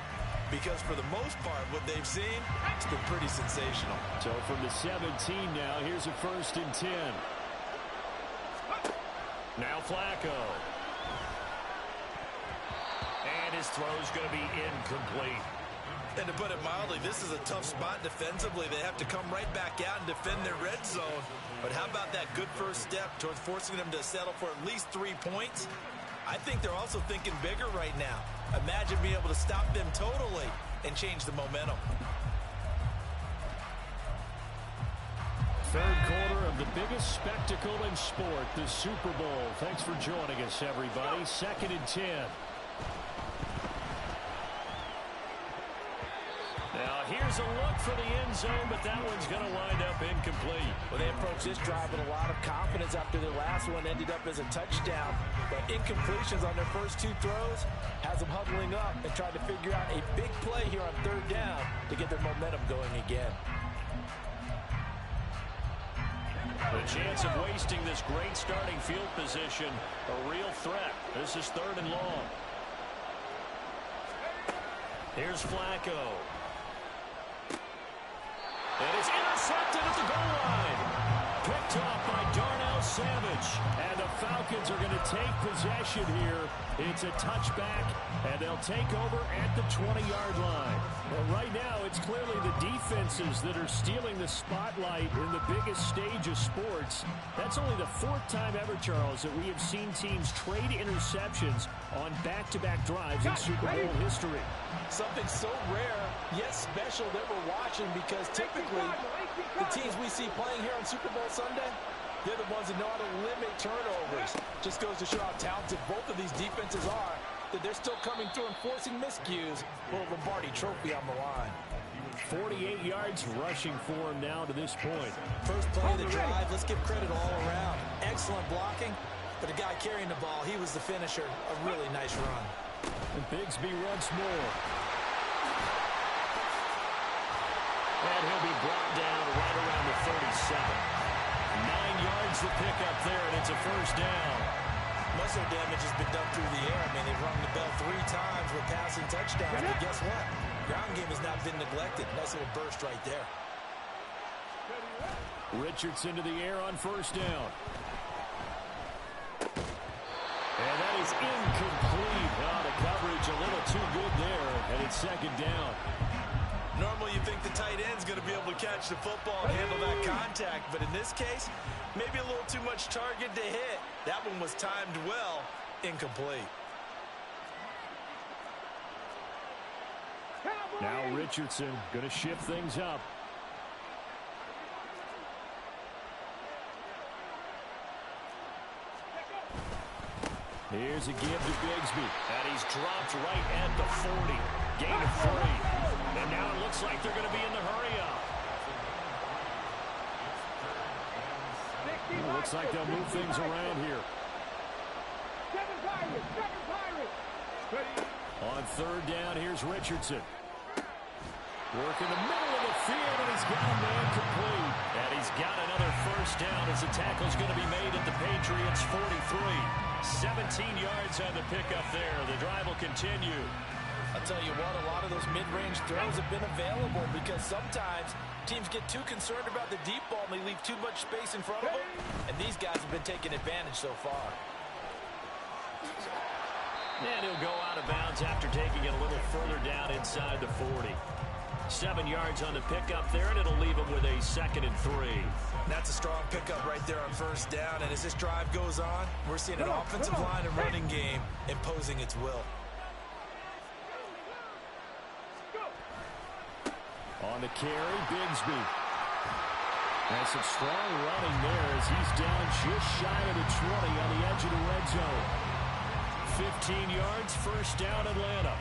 C: because for the most part, what they've seen, it's been pretty sensational.
B: So from the 17 now, here's a 1st and 10.
A: Now Flacco. And his throw's going to be incomplete.
C: And to put it mildly, this is a tough spot defensively. They have to come right back out and defend their red zone. But how about that good first step towards forcing them to settle for at least 3 points? I think they're also thinking bigger right now. Imagine being able to stop them totally and change the momentum.
B: Third quarter of the biggest spectacle in sport, the Super Bowl. Thanks for joining us, everybody. 2nd and 10.
A: Now Here's a look for the end zone, but that one's going to wind up incomplete.
C: Well, they approached this drive with a lot of confidence after their last one ended up as a touchdown. But incompletions on their first two throws has them huddling up and trying to figure out a big play here on third down to get their momentum going again.
A: The chance of wasting this great starting field position, a real threat. This is 3rd and long. Here's Flacco. And it's intercepted at the goal line. Picked off by Darnell Savage. And the Falcons are going to take possession here. It's a touchback, and they'll take over at the 20-yard line. Well, right now, it's clearly the defenses that are stealing the spotlight in the biggest stage of sports. That's only the 4th time ever, Charles, that we have seen teams trade interceptions on back-to-back drives in Super Bowl history.
C: Something so rare, yet special that we're watching, because typically the teams we see playing here on Super Bowl Sunday, they're the ones that know how to limit turnovers. Just goes to show how talented both of these defenses are, that they're still coming through and forcing miscues for a Lombardi trophy on the line.
B: 48 yards rushing for him now to this point.
C: First play of the drive, let's give credit all around. Excellent blocking, but the guy carrying the ball, he was the finisher. A really nice run.
B: And Bigsby once more.
A: And he'll be brought down right around the 37. 9 yards to pick up there, and it's a first down.
C: Muscle damage has been done through the air. I mean, they've rung the bell 3 times with passing touchdowns, but guess what? Ground game has not been neglected. Nice little burst right there.
B: Richardson to the air on first down. And that is incomplete. Oh, the coverage a little too good there, and it's second down.
E: Normally you think the tight end's going to be able to catch the football and handle that contact, but in this case, maybe a little too much target to hit. That one was timed well, incomplete.
B: Now Richardson going to shift things up. Here's a give to Bigsby.
A: And he's dropped right at the 40. Gain of 3. And now it looks like they're going to be in the hurry-up.
B: Well, looks like they'll move things around here.
D: 7 Pirates.
B: On third down, here's Richardson. Work in the middle of the field, and he's got a man complete.
A: And he's got another first down as the tackle's going to be made at the Patriots' 43. 17 yards on the pickup there. The drive will continue.
C: I'll tell you what, a lot of those mid-range throws have been available because sometimes teams get too concerned about the deep ball and they leave too much space in front of them. And these guys have been taking advantage so far.
A: And he'll go out of bounds after taking it a little further down inside the 40. 7 yards on the pickup there, and it'll leave him with a 2nd and 3.
E: That's a strong pickup right there on first down, and as this drive goes on, we're seeing an offensive line and running game imposing its will.
B: On the carry, Bigsby. And some strong running there as he's down just shy of the 20 on the edge of the red zone.
A: 15 yards, first down, Atlanta.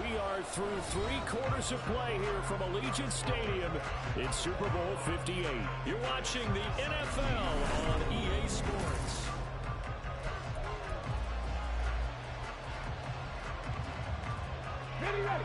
B: We are through 3 quarters of play here from Allegiant Stadium in Super Bowl 58.
A: You're watching the NFL on EA Sports.
D: Ready.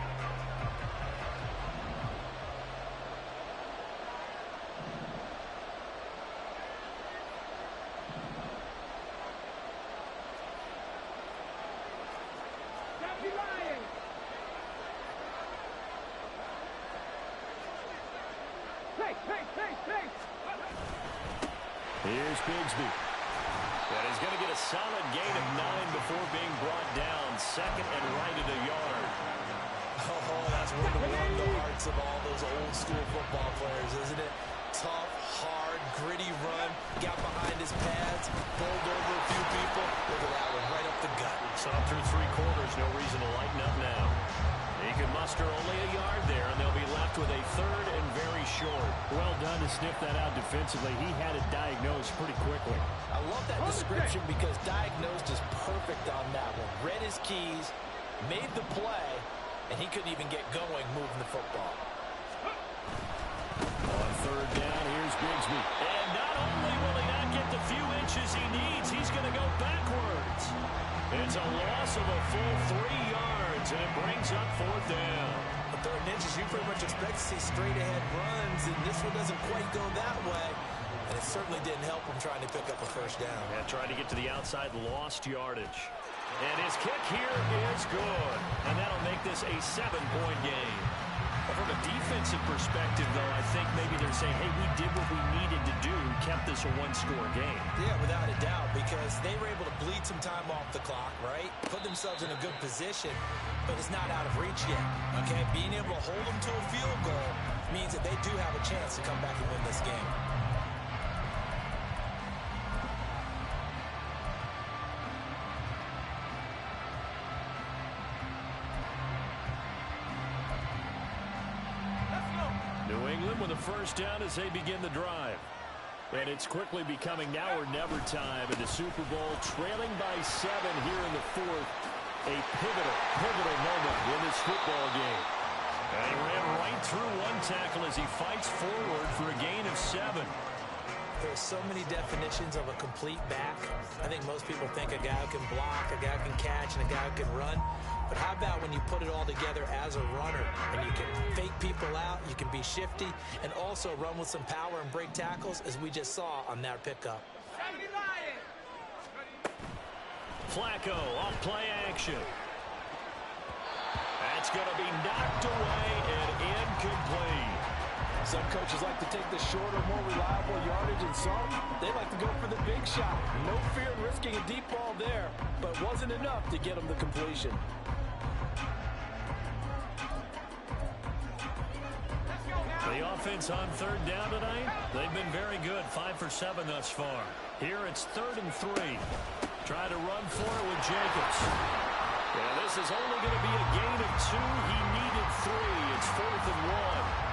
B: Here's Bigsby.
A: And he's going to get a solid gain of 9 before being brought down. 2nd and right at a yard.
C: Oh, that's one to warm the hearts of all those old school football players, isn't it? Tough, hard, gritty run. Got behind his pads, bowled over a few people. Look at that one, right up the gut.
A: Saw him through 3 quarters. No reason to lighten up now. He can muster only a yard there, and they'll be left with a 3rd and very
B: short. Well done to sniff that out defensively. He had it diagnosed pretty quickly.
C: I love that description because diagnosed is perfect on that one. Read his keys, made the play, and he couldn't even get going moving the football.
B: On third down, here's Bigsby.
A: And not only will he not get the few inches he needs, he's going to go backwards. It's a loss of a full 3 yards, and it brings up fourth down.
C: On third and inches, you pretty much expect to see straight-ahead runs, and this one doesn't quite go that way. And it certainly didn't help him trying to pick up a first down.
A: And trying to get to the outside, lost yardage. And his kick here is good. And that'll make this a 7-point game. From a defensive perspective, though, I think maybe they're saying, hey, we did what we needed to do, kept this a one-score game.
C: Yeah, without a doubt, because they were able to bleed some time off the clock, right? Put themselves in a good position, but it's not out of reach yet, okay? Being able to hold them to a field goal means that they do have a chance to come back and win this game.
B: New England with a first down as they begin the drive. And it's quickly becoming now or never time in the Super Bowl, trailing by 7 here in the fourth. A pivotal moment in this football game.
A: And he ran right through one tackle as he fights forward for a gain of 7.
C: There's so many definitions of a complete back. I think most people think a guy who can block, a guy who can catch, and a guy who can run. But how about when you put it all together as a runner, and you can fake people out, you can be shifty, and also run with some power and break tackles, as we just saw on that pickup.
A: Flacco off play action. That's going to be knocked away and incomplete.
C: Some coaches like to take the shorter, more reliable yardage, and some, they like to go for the big shot. No fear of risking a deep ball there, but wasn't enough to get them the completion.
A: The offense on third down tonight, they've been very good, 5 for 7 thus far. Here it's 3rd and 3. Try to run for it with Jacobs. Yeah, this is only going to be a gain of 2. He needed 3. It's 4th and 1.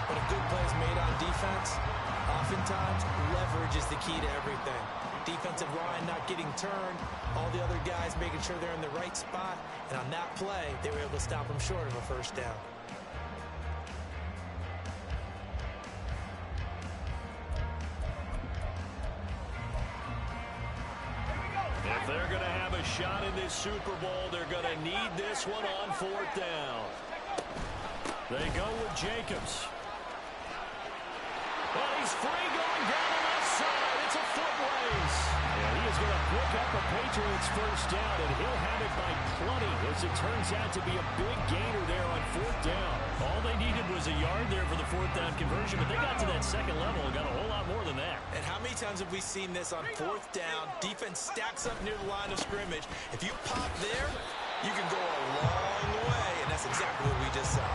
C: When a good play is made on defense, oftentimes leverage is the key to everything. Defensive line not getting turned, all the other guys making sure they're in the right spot, and on that play, they were able to stop them short of a first down.
A: If they're going to have a shot in this Super Bowl, they're going to need this one on 4th down. They go with Jacobs. Well, he's free going down the left side. It's a foot race. And he is going to pick up a Patriots first down, and he'll have it by plenty, as it turns out to be a big gainer there on 4th down. All they needed was a yard there for the 4th down conversion, but they got to that second level and got a whole lot more than that.
C: And how many times have we seen this on 4th down? Defense stacks up near the line of scrimmage. If you pop there, you can go a long way, and that's exactly what we just saw.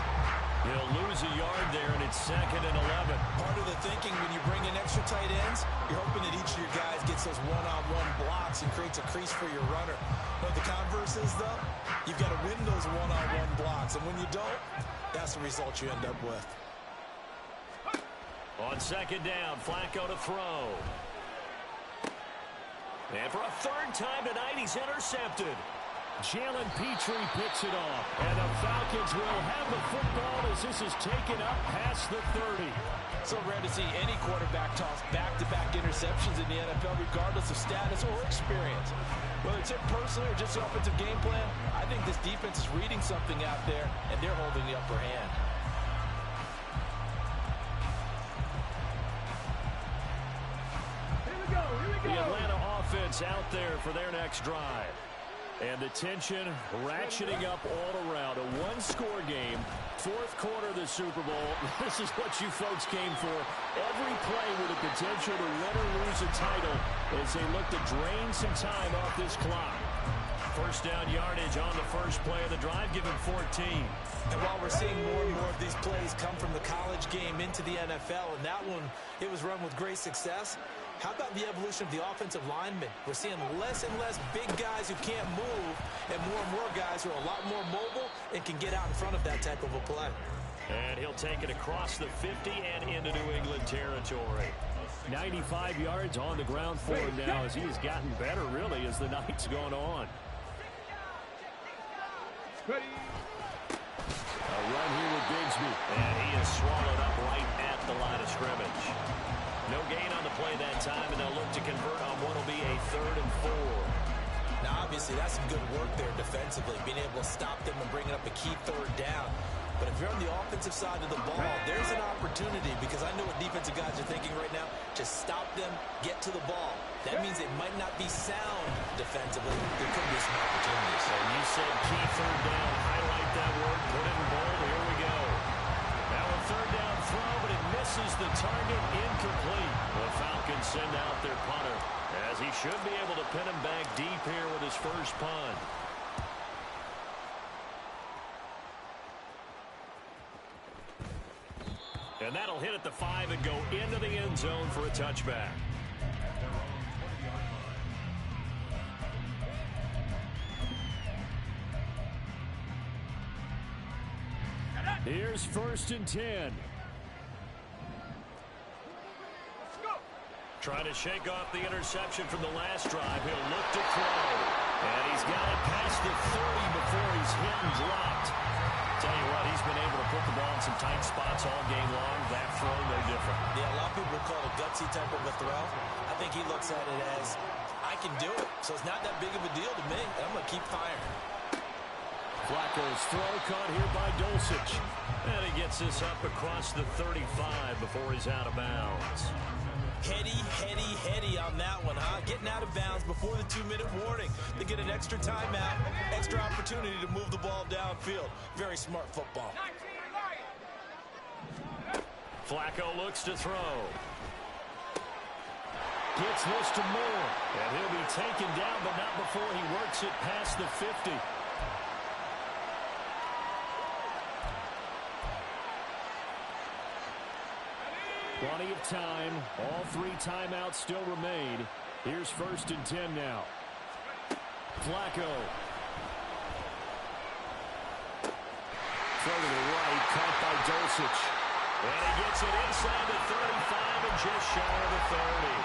A: He'll lose a yard there, and it's 2nd and 11.
C: Part of the thinking when you bring in extra tight ends, you're hoping that each of your guys gets those one-on-one blocks and creates a crease for your runner. But the converse is, though, you've got to win those one-on-one blocks. And when you don't, that's the result you end up with.
A: On 2nd down, Flacco to throw. And for a 3rd time tonight, he's intercepted. Jalen Petrie picks it off. And the Falcons will have the football as this is taken up past the 30.
C: So rare to see any quarterback toss back-to-back interceptions in the NFL, regardless of status or experience. Whether it's him personally or just the offensive game plan, I think this defense is reading something out there, and they're holding the upper hand.
A: The Atlanta offense out there for their next drive. And the tension ratcheting up all around. A one-score game, 4th quarter of the Super Bowl. This is what you folks came for. Every play with the potential to win or lose a title as they look to drain some time off this clock. First down yardage on the first play of the drive, given 14.
C: And while we're seeing more and more of these plays come from the college game into the NFL, and that one, it was run with great success, how about the evolution of the offensive linemen? We're seeing less and less big guys who can't move and more guys who are a lot more mobile and can get out in front of that type of a play.
A: And he'll take it across the 50 and into New England territory.
B: 95 yards on the ground for him now as he's gotten better, really, as the night's gone on.
D: Ready.
B: A run here with Bigsby.
A: And he is swallowed up right at the line of scrimmage. No gain on the play that time, and they'll look to convert on what will be a 3rd and 4.
C: Now, obviously, that's some good work there defensively, being able to stop them and bringing up a key 3rd down. But if you're on the offensive side of the ball, there's an opportunity, because I know what defensive guys are thinking right now. Just stop them, get to the ball. That means it might not be sound defensively. There could be some opportunities.
A: And you said key 3rd down. Highlight that word. Put it in bold. Here we go. Now a 3rd down throw, but it misses the target. Incomplete. The Falcons send out their punter, as he should be able to pin him back deep here with his first punt. And that'll hit at the 5 and go into the end zone for a touchback.
B: Here's 1st and 10.
A: Trying to shake off the interception from the last drive. He'll look to throw. And he's got it past the 30 before he's hit and dropped. Tell you what, he's been able to put the ball in some tight spots all game long. That throw, no different.
C: Yeah, a lot of people call it a gutsy type of a throw. I think he looks at it as, I can do it. So it's not that big of a deal to me. I'm going to keep firing.
B: Flacco's throw caught here by Dulcich.
A: And he gets this up across the 35 before he's out of bounds.
C: Heady on that one, huh? Getting out of bounds before the 2-minute warning. They get an extra timeout, extra opportunity to move the ball downfield. Very smart football.
A: Flacco looks to throw.
B: Gets this to Moore.
A: And he'll be taken down, but not before he works it past the 50.
B: Plenty of time. All 3 timeouts still remain. Here's 1st and 10 now. Flacco. Throw to the right, caught by Dulcich.
A: And he gets it inside the 35 and just shy of the 30.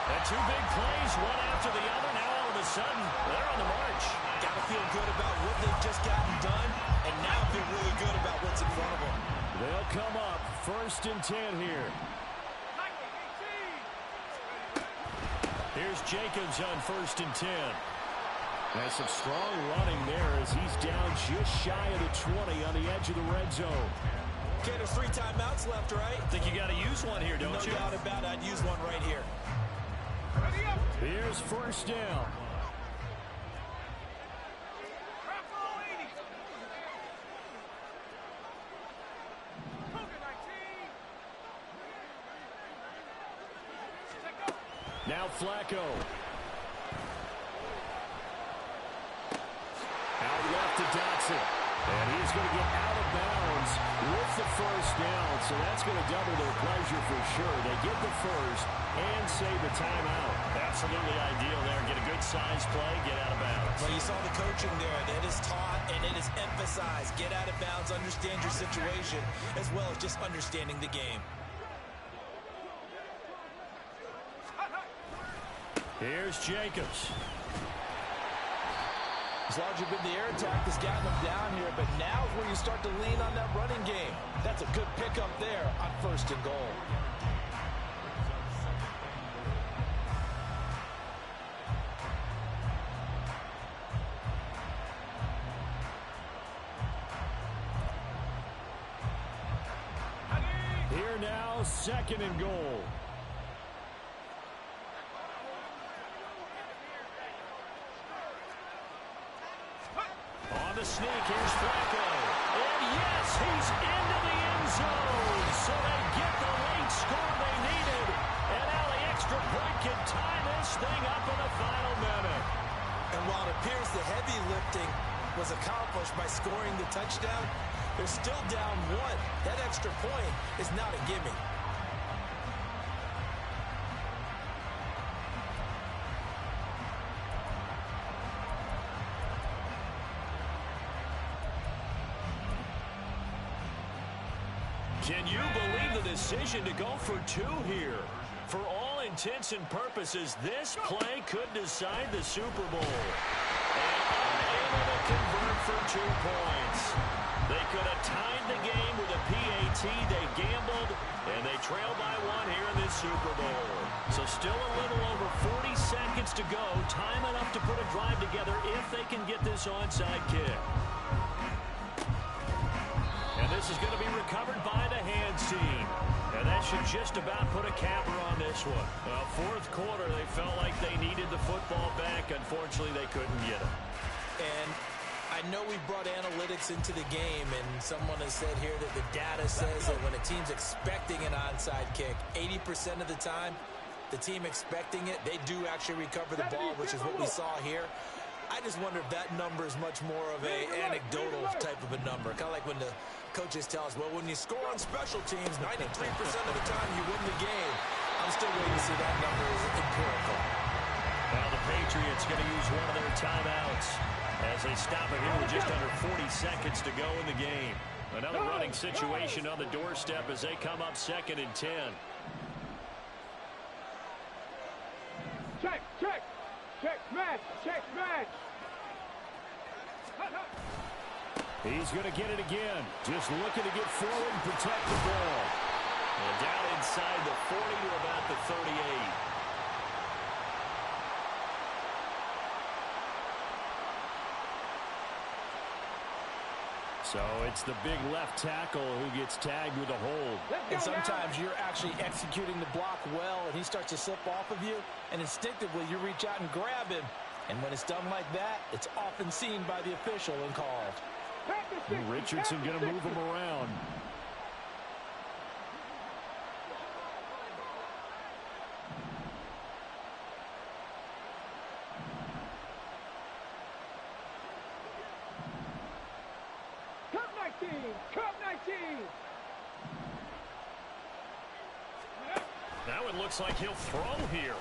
A: And 2 big plays, one after the other. Now all of a sudden, they're on the march.
C: Got to feel good about what they've just gotten done, and now feel really good about what's in front of them.
B: They'll come up 1st and 10 here.
A: Here's Jacobs on 1st and 10.
B: Has some strong running there as he's down just shy of the 20 on the edge of the red zone.
C: Okay, there's 3 timeouts left, right?
A: I think you got to use one here, don't you?
C: No doubt about it. I'd use one right here.
B: Here's 1st down. Now Flacco. Out left to Dotson. And he's going to get out of bounds with the 1st down. So that's going to double their pleasure for sure. They get the 1st and save the timeout.
A: Absolutely ideal there. Get a good size play, get out of bounds.
C: Well, you saw the coaching there. That is taught and it is emphasized. Get out of bounds, understand your situation, as well as just understanding the game.
A: Here's Jacobs.
C: As largely been the air attack that's gotten them down here, but now is where you start to lean on that running game. That's a good pickup there on 1st and goal.
B: Here now, 2nd and goal.
A: On the sneak, here's Flacco. And yes, he's into the end zone. So they get the late score they needed. And now the extra point can tie this thing up in the final minute.
C: And while it appears the heavy lifting was accomplished by scoring the touchdown, they're still down 1. That extra point is not a gimme.
B: decision to go for 2 here. For all intents and purposes, this play could decide the Super Bowl. And unable to convert for 2 points. They could have tied the game with a PAT. They gambled, and they trail by 1 here in this Super Bowl. So still a little over 40 seconds to go. Time enough to put a drive together if they can get this onside kick. And this is going to be recovered by the hands team. And that should just about put a capper on this one. Fourth quarter, they felt like they needed the football back. Unfortunately, they couldn't get it.
C: And I know we brought analytics into the game, and someone has said here that the data says that when a team's expecting an onside kick, 80% of the time, the team expecting it, they do actually recover the ball, which is what we saw here. I just wonder if that number is much more of a anecdotal type of a number. Kind of like when the coaches tell us, well, when you score on special teams, 93% of the time you win the game. I'm still waiting to see that number is empirical.
B: Now the Patriots going to use one of their timeouts as they stop it here with just under 40 seconds to go in the game. Another running situation on the doorstep as they come up 2nd and 10.
D: Check, check. Check, match. Check, match.
B: He's going to get it again. Just looking to get forward and protect the ball. And down inside the 40 to about the 38. So it's the big left tackle who gets tagged with a hold.
C: And sometimes you're actually executing the block well, and he starts to slip off of you, and instinctively you reach out and grab him. And when it's done like that, it's often seen by the official and called.
B: Richardson going to move him around.
D: Cup 19!
B: Now it looks like he'll throw here.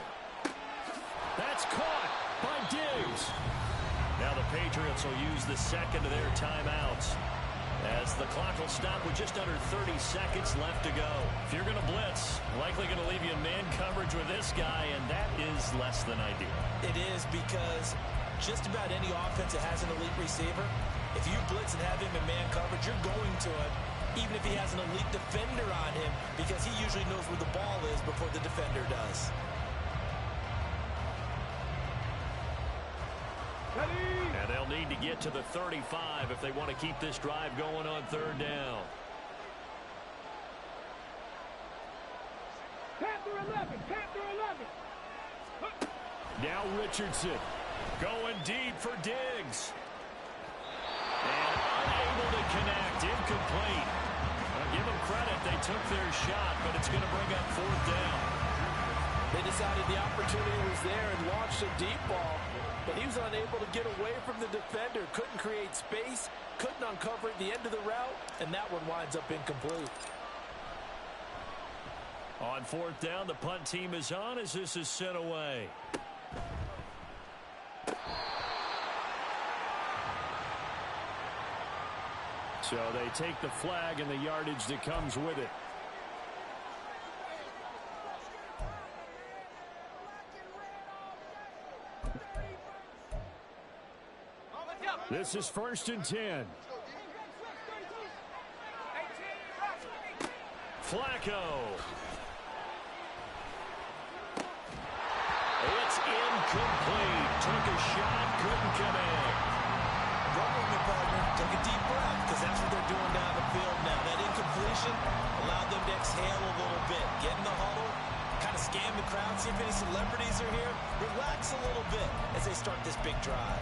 B: That's caught by Diggs. Now the Patriots will use the second of their timeouts as the clock will stop with just under 30 seconds left to go. If you're going to blitz, likely going to leave you in man coverage with this guy, and that is less than ideal.
C: It is, because just about any offense that has an elite receiver, if you blitz and have him in man coverage, you're going to him, even if he has an elite defender on him, because he usually knows where the ball is before the defender does.
B: And they'll need to get to the 35 if they want to keep this drive going on 3rd down.
D: Panther 11! Panther 11!
B: Now Richardson going deep for Diggs. And unable to connect, incomplete. Give them credit, they took their shot, but it's going to bring up 4th down.
C: They decided the opportunity was there and launched a deep ball, but he was unable to get away from the defender, couldn't create space, couldn't uncover at the end of the route, and that one winds up incomplete.
B: On 4th down, the punt team is on as this is sent away. So they take the flag and the yardage that comes with it. This is 1st and 10. Flacco. It's incomplete. Took a shot, couldn't connect.
C: Run with me, partner. Take a deep breath, because that's what they're doing down the field now. That incompletion allowed them to exhale a little bit. Get in the huddle, kind of scan the crowd, see if any celebrities are here. Relax a little bit as they start this big drive.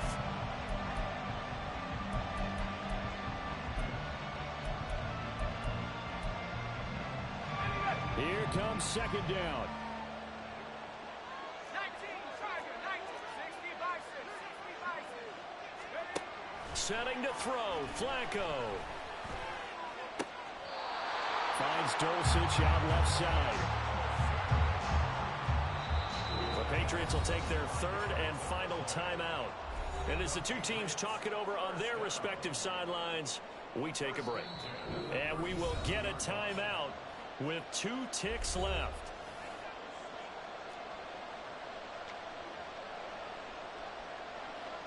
B: Here comes 2nd down.
D: 19,
B: Setting to throw, Flacco. Finds Dulcich out left side. The Patriots will take their 3rd and final timeout. And as the two teams talk it over on their respective sidelines, we take a break. And we will get a timeout
A: with 2 ticks left.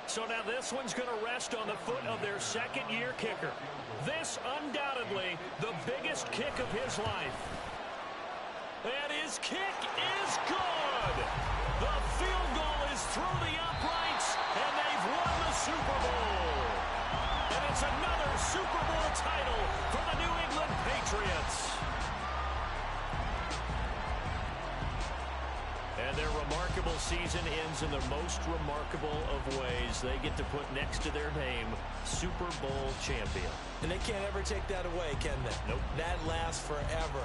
A: So now this one's going to rest on the foot of their second-year kicker. This undoubtedly the biggest kick of his life. And his kick is good. The field goal is through the uprights, and they've won the Super Bowl. And it's another Super Bowl title for the New England Patriots. And their remarkable season ends in the most remarkable of ways. They get to put next to their name, Super Bowl champion.
C: And they can't ever take that away, can they?
A: Nope.
C: That lasts forever.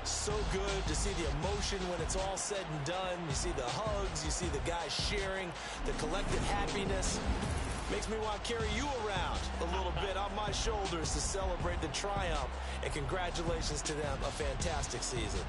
C: So good to see the emotion when it's all said and done. You see the hugs, you see the guys sharing, the collective happiness. Makes me want to carry you around a little bit on my shoulders to celebrate the triumph. And congratulations to them, a fantastic season.